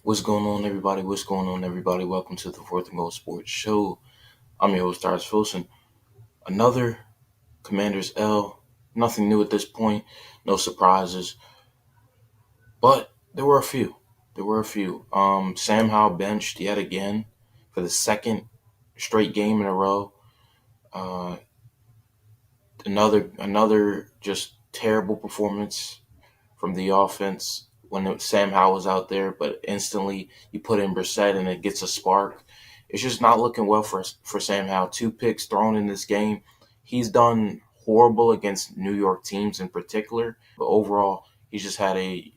What's going on, everybody? What's going on, everybody? Welcome to the Fourth and Goal Sports Show. I'm your host, Tyrus Filson. Another Commanders L. Nothing new at this point. No surprises. But there were a few. Sam Howell benched yet again for the second straight game in a row. Uh, another just terrible performance from the offense when Sam Howell was out there, but instantly you put in Brissett and it gets a spark. It's just not looking well for Sam Howell. 2 picks thrown in this game. He's done horrible against New York teams in particular, but overall he's just had a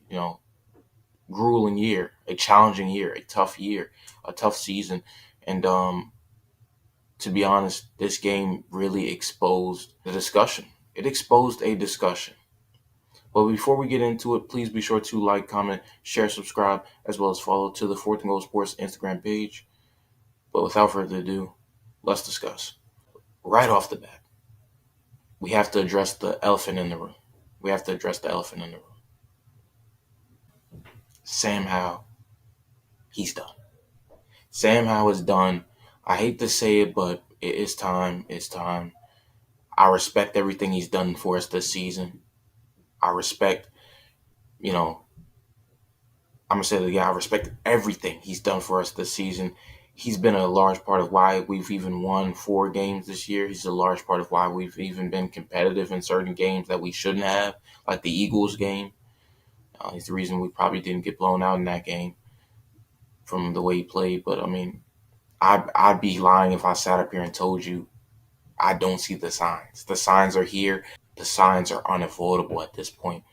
grueling year, a challenging year, a tough season, and to be honest, this game really exposed the discussion. It exposed a discussion. But before we get into it, please be sure to like, comment, share, subscribe, as well as follow to the Fourth and Goal Sports Instagram page. But without further ado, let's discuss. Right off the bat, we have to address the elephant in the room. Sam Howell, he's done. Sam Howell is done. I hate to say it, but it is time. It's time. I respect everything he's done for us this season. I respect, I'm going to say it again, I respect everything he's done for us this season. He's been a large part of why we've even won 4 games this year. He's a large part of why we've even been competitive in certain games that we shouldn't have, like the Eagles game. He's the reason we probably didn't get blown out in that game from the way he played. But, I mean, I'd be lying if I sat up here and told you I don't see the signs. The signs are here. The signs are unavoidable at this point.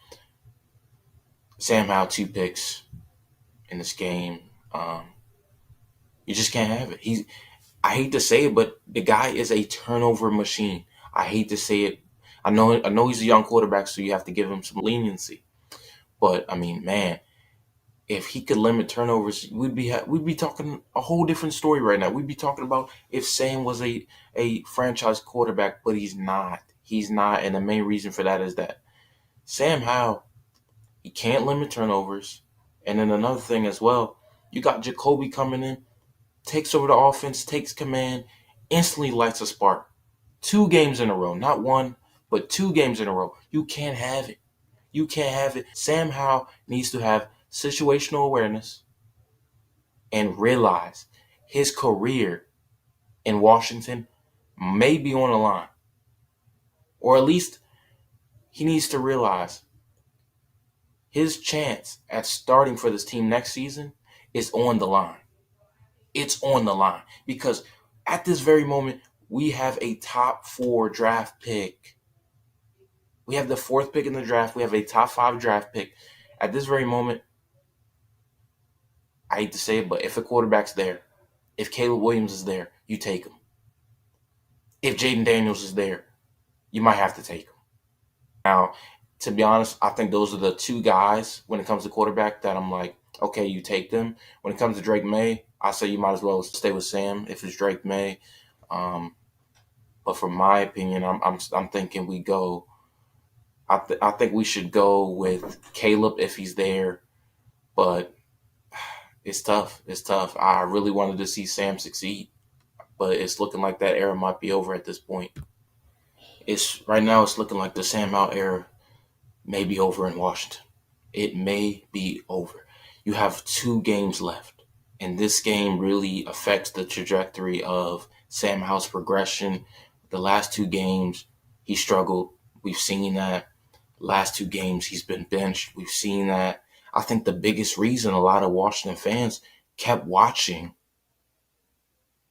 Sam Howell, 2 picks in this game. You just can't have it. I hate to say it, but the guy is a turnover machine. I hate to say it. I know he's a young quarterback, so you have to give him some leniency. But I mean, man, if he could limit turnovers, we'd be talking a whole different story right now. We'd be talking about if Sam was a franchise quarterback, but he's not. He's not, and the main reason for that is that Sam Howell, he can't limit turnovers. And then another thing as well, you got Jacoby coming in, takes over the offense, takes command, instantly lights a spark. 2 games in a row, not one, but 2 games in a row. You can't have it. You can't have it. Sam Howell needs to have situational awareness and realize his career in Washington may be on the line. Or at least he needs to realize his chance at starting for this team next season is on the line. It's on the line because at this very moment, we have a top 4 draft pick. We have the 4th pick in the draft. We have a top 5 draft pick. At this very moment, I hate to say it, but if a quarterback's there, if Caleb Williams is there, you take him. If Jaden Daniels is there, you might have to take him. Now, to be honest, I think those are the 2 guys when it comes to quarterback that I'm like, okay, you take them. When it comes to Drake May, I say you might as well stay with Sam if it's Drake May. But from my opinion, I'm thinking we go. I think we should go with Caleb if he's there, but it's tough. It's tough. I really wanted to see Sam succeed, but it's looking like that era might be over at this point. Right now it's looking like the Sam Howell era may be over in Washington. It may be over. You have 2 games left, and this game really affects the trajectory of Sam Howell's progression. The last 2 games, he struggled. We've seen that. Last 2 games, he's been benched. We've seen that. I think the biggest reason a lot of Washington fans kept watching,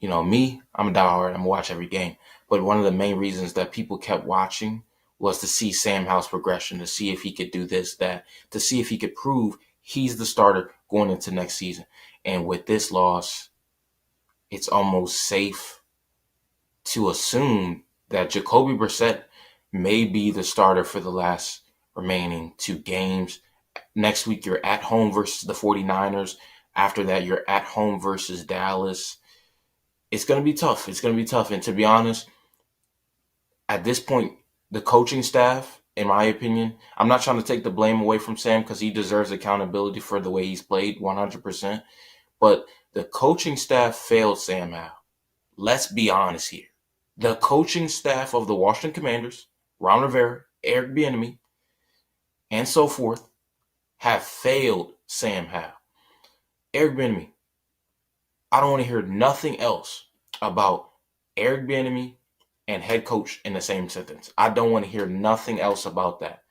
me, I'm a diehard. I'm going to watch every game. But one of the main reasons that people kept watching was to see Sam Howell's progression, to see if he could do this, that, to see if he could prove he's the starter going into next season. And with this loss, it's almost safe to assume that Jacoby Brissett may be the starter for the last remaining 2 games. Next week, you're at home versus the 49ers. After that, you're at home versus Dallas. It's going to be tough. And to be honest, at this point, the coaching staff in my opinion. I'm not trying to take the blame away from Sam because he deserves accountability for the way he's played 100%. But the coaching staff failed Sam Howell. Let's be honest here. The coaching staff of the Washington Commanders, Ron Rivera, Eric Bieniemy, and so forth, have failed Sam Howell. Eric Bieniemy, I don't want to hear nothing else about Eric Bieniemy and head coach in the same sentence. I don't want to hear nothing else about that.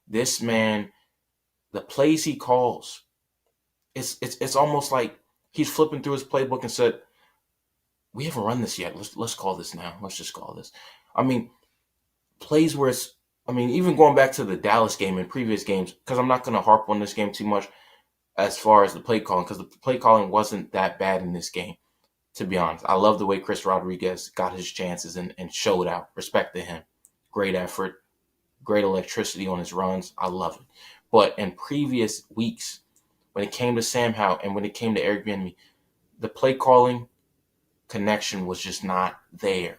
This man, the plays he calls, it's almost like he's flipping through his playbook and said, "We haven't run this yet. Let's call this now. Let's just call this." I mean, plays where it's. I mean, even going back to the Dallas game and previous games, because I'm not going to harp on this game too much as far as the play calling, because the play calling wasn't that bad in this game. To be honest, I love the way Chris Rodriguez got his chances and showed out. Respect to him. Great effort, great electricity on his runs. I love it. But in previous weeks, when it came to Sam Howell and when it came to Eric Bieniemy, the play calling connection was just not there.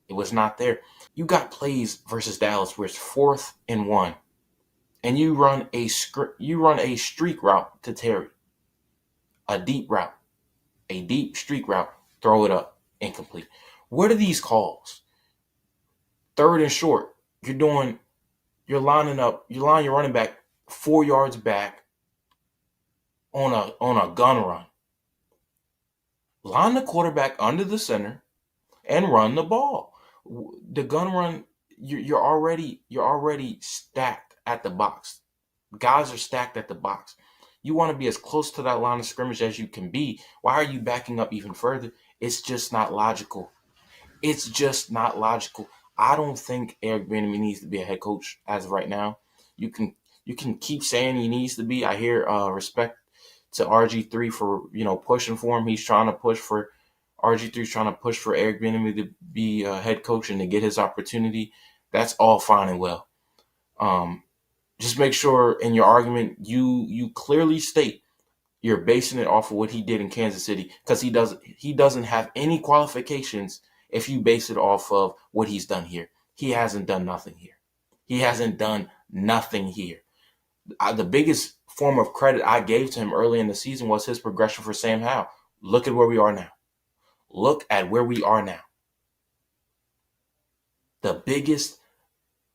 It was not there. You got plays versus Dallas where it's 4th and 1, and you run a streak route to Terry, a deep route, a deep streak route, throw it up, incomplete. What are these calls? 3rd and short, you're lining your running back 4 yards back on a gun run. Line the quarterback under the center and run the ball. The gun run, you're already stacked at the box. Guys are stacked at the box. You want to be as close to that line of scrimmage as you can be. Why are you backing up even further? It's just not logical. It's just not logical. I don't think Eric Bieniemy needs to be a head coach as of right now. You can keep saying he needs to be. I hear respect to RG3 for pushing for him. He's trying to push for RG3's trying to push for Eric Bieniemy to be a head coach and to get his opportunity. That's all fine and well. Just make sure in your argument you clearly state you're basing it off of what he did in Kansas City, because he doesn't have any qualifications if you base it off of what he's done here. He hasn't done nothing here. He hasn't done nothing here. The biggest form of credit I gave to him early in the season was his progression for Sam Howell. Look at where we are now. Look at where we are now. The biggest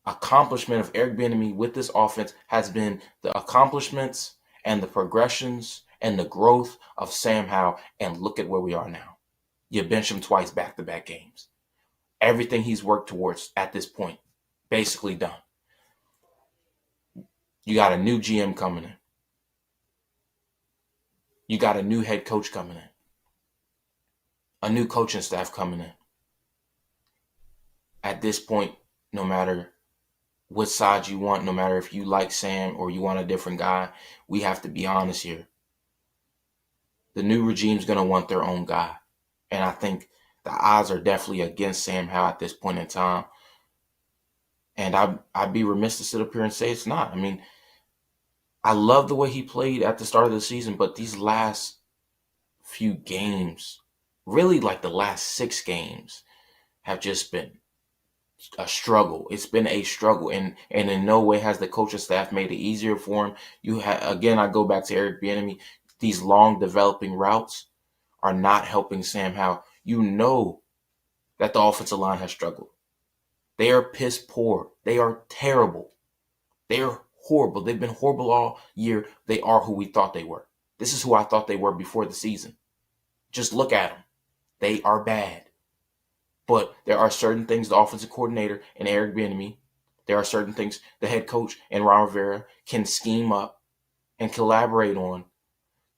accomplishment of Eric Bieniemy with this offense has been the accomplishments and the progressions and the growth of Sam Howell, and look at where we are now. You bench him twice back-to-back games. Everything he's worked towards at this point, basically done. You got a new GM coming in. You got a new head coach coming in. A new coaching staff coming in. At this point, no matter what side you want, no matter if you like Sam or you want a different guy, we have to be honest here. The new regime's going to want their own guy. And I think the odds are definitely against Sam Howell at this point in time. And I'd be remiss to sit up here and say it's not. I mean, I love the way he played at the start of the season, but these last few games, really like the last 6 games, have just been a struggle. It's been a struggle, and in no way has the coaching staff made it easier for him. Again, I go back to Eric Bieniemy. These long developing routes are not helping Sam Howell. You know that the offensive line has struggled. They are piss poor. They are terrible. They are horrible. They've been horrible all year. They are who we thought they were. This is who I thought they were before the season. Just look at them. They are bad. But there are certain things the offensive coordinator and Eric Bieniemy, there are certain things the head coach and Ron Rivera can scheme up and collaborate on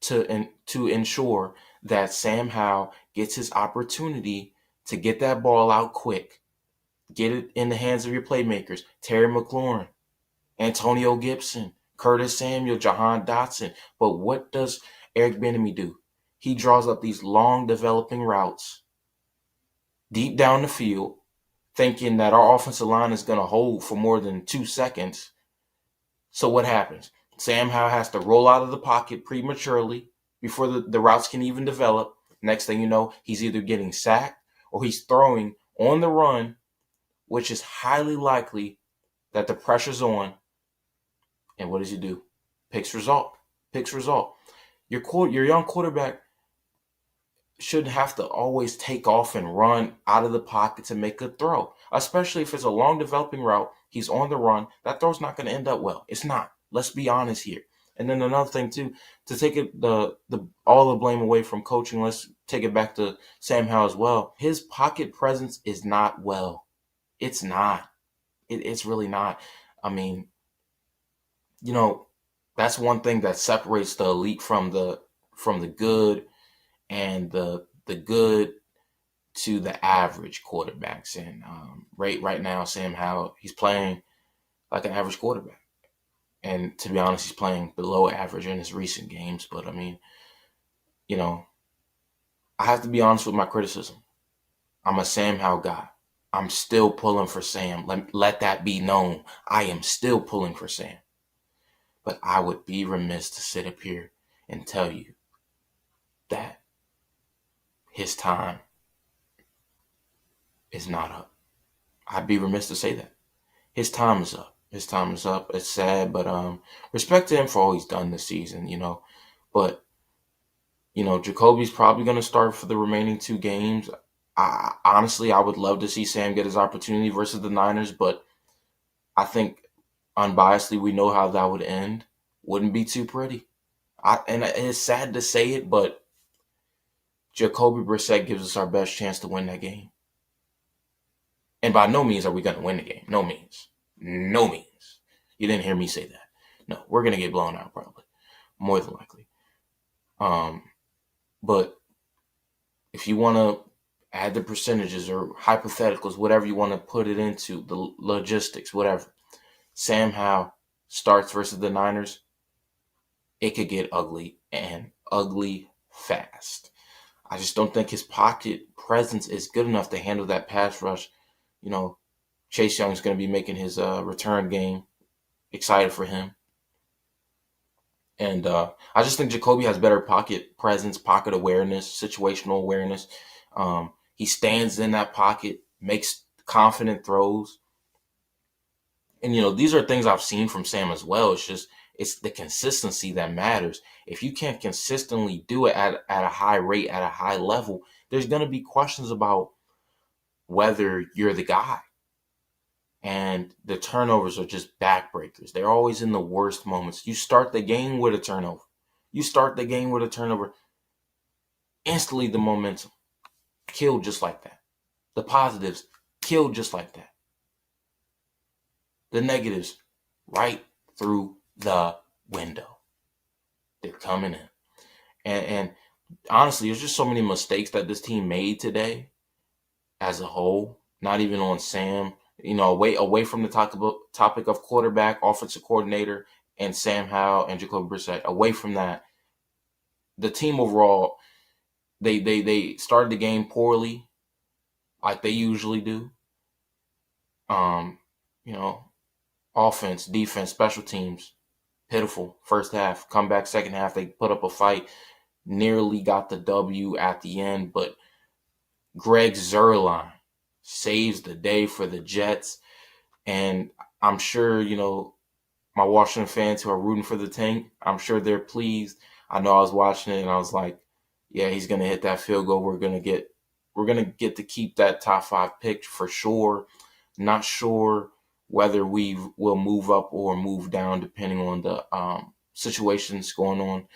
to ensure that Sam Howell gets his opportunity to get that ball out quick, get it in the hands of your playmakers, Terry McLaurin, Antonio Gibson, Curtis Samuel, Jahan Dotson. But what does Eric Bieniemy do? He draws up these long developing routes deep down the field, thinking that our offensive line is going to hold for more than 2 seconds. So what happens? Sam Howell has to roll out of the pocket prematurely before the routes can even develop. Next thing you know, he's either getting sacked or he's throwing on the run, which is highly likely that the pressure's on, and what does he do? Picks result. Picks result. Your young quarterback shouldn't have to always take off and run out of the pocket to make a throw, especially if it's a long developing route. He's on the run. That throw's not going to end up well. It's not. Let's be honest here. And then another thing too, to take it the all the blame away from coaching, let's take it back to Sam Howell as well. His pocket presence is not well. It's not. It's really not. I mean, you know, that's one thing that separates the elite from the good, and the good to the average quarterbacks. And right now, Sam Howell, he's playing like an average quarterback. And to be honest, he's playing below average in his recent games. But I mean, you know, I have to be honest with my criticism. I'm a Sam Howell guy. I'm still pulling for Sam. Let that be known. I am still pulling for Sam. But I would be remiss to sit up here and tell you that his time is not up. I'd be remiss to say that. His time is up. His time is up. It's sad, but respect to him for all he's done this season, But Jacoby's probably going to start for the remaining 2 games. Honestly, I would love to see Sam get his opportunity versus the Niners, but I think unbiasedly we know how that would end. Wouldn't be too pretty. And it's sad to say it, but Jacoby Brissett gives us our best chance to win that game. And by no means are we going to win the game. No means. No means. You didn't hear me say that. No, we're going to get blown out probably. More than likely. But if you want to add the percentages or hypotheticals, whatever you want to put it into, the logistics, whatever. Sam Howell starts versus the Niners. It could get ugly, and ugly fast. I just don't think his pocket presence is good enough to handle that pass rush. Chase Young's going to be making his return game. Excited for him. And I just think Jacoby has better pocket presence, pocket awareness, situational awareness. He stands in that pocket, makes confident throws. And, these are things I've seen from Sam as well. It's the consistency that matters. If you can't consistently do it at a high rate, at a high level, there's going to be questions about whether you're the guy. And the turnovers are just backbreakers. They're always in the worst moments. You start the game with a turnover. Instantly the momentum killed just like that. The positives killed just like that. The negatives right through the window. They're coming in. And honestly, there's just so many mistakes that this team made today as a whole. Not even on Sam. Away from the topic of quarterback, offensive coordinator, and Sam Howell and Jacoby Brissett. Away from that, the team overall, they started the game poorly, like they usually do. Offense, defense, special teams, pitiful. First half, comeback. Second half, they put up a fight, nearly got the W at the end, but Greg Zuerlein saves the day for the Jets. And I'm sure, my Washington fans who are rooting for the tank, I'm sure they're pleased. I know I was watching it and I was like, yeah, he's going to hit that field goal. We're going to get to keep that top 5 pick for sure. Not sure whether we will move up or move down depending on the situations going on.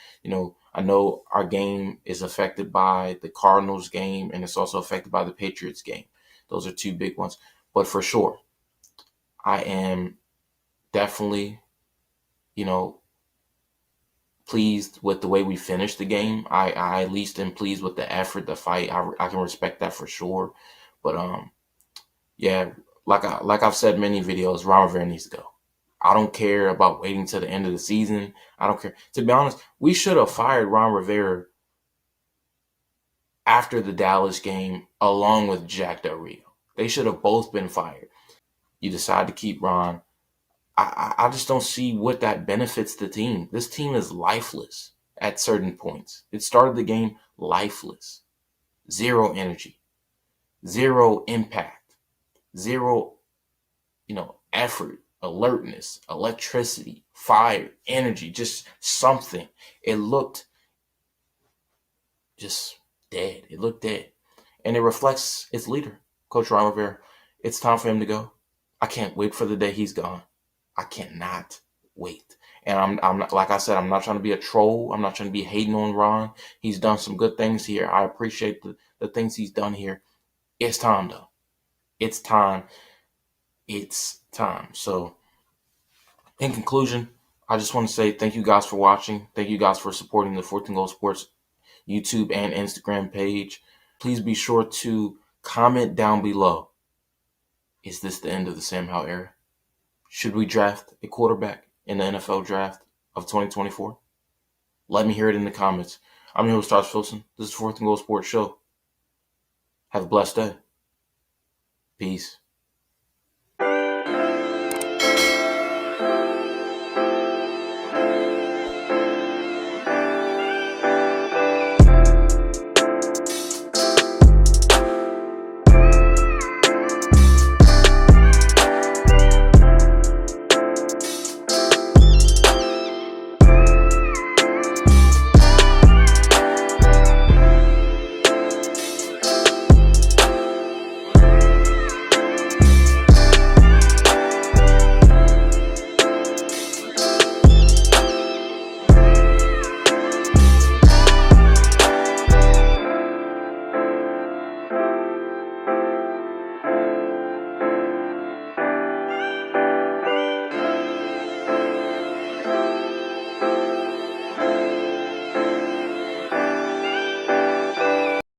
I know our game is affected by the Cardinals game, and it's also affected by the Patriots game. Those are 2 big ones. But for sure, I am definitely, pleased with the way we finished the game. I at least am pleased with the effort, the fight. I can respect that for sure. But yeah, like I've said in many videos, Ron Rivera needs to go. I don't care about waiting till the end of the season. I don't care. To be honest, we should have fired Ron Rivera after the Dallas game, along with Jack Del Rio. They should have both been fired. You decide to keep Ron. I just don't see what that benefits the team. This team is lifeless at certain points. It started the game lifeless. 0 energy. 0 impact. 0, effort alertness, electricity, fire, energy, just something. It looked just dead. It looked dead. And it reflects its leader, Coach Ron Rivera. It's time for him to go. I can't wait for the day he's gone. I cannot wait. And I'm not, like I said, I'm not trying to be a troll. I'm not trying to be hating on Ron. He's done some good things here. I appreciate the things he's done here. It's time, though. It's time. It's time. So, in conclusion, I just want to say thank you guys for watching. Thank you guys for supporting the 14 Goal Sports YouTube and Instagram page. Please be sure to comment down below. Is this the end of the Sam Howell era? Should we draft a quarterback in the NFL draft of 2024? Let me hear it in the comments. I'm your host, Josh Filson. This is the 14 Goal Sports Show. Have a blessed day. Peace.